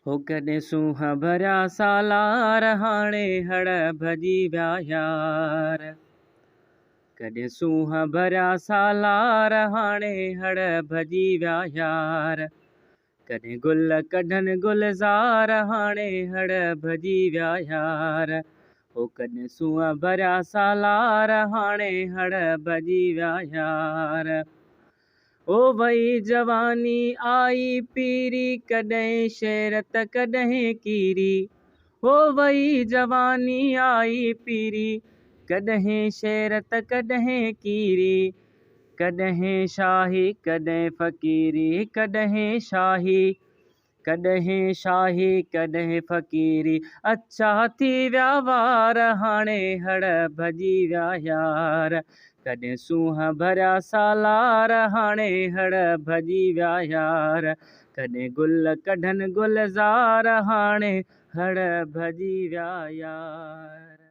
हो कॾहिं सूंहं भरिया सालार हाणे हड़ भॼी विया यार। कॾहिं सूंहं भरिया सालार हाणे हड़ भॼी विया यार। कॾहिं गुल कढनि गुलज़ार हाणे हड़ भॼी विया यार। हो कॾहिं सूंहं भरिया सालार हाणे हड़ भॼी विया यार। ओ वई जवानी आई पीरी कॾहिं शेर त कॾहिं कीरी। ओ वई जवानी आई पीरी कॾहिं शेर त कॾहिं कीरी। कॾहिं शाही कॾहिं फ़क़ीरी कॾहिं शाही कॾहिं शाही कॾहिं फ़क़ीरी। अच्छा थी विया वार हाणे हड़ भॼी विया यार। कॾहिं सूंहं भरिया सालार हाणे हड़ भॼी विया यार। कॾहिं गुल कढनि गुलज़ार हाणे हड़ भॼी विया यार।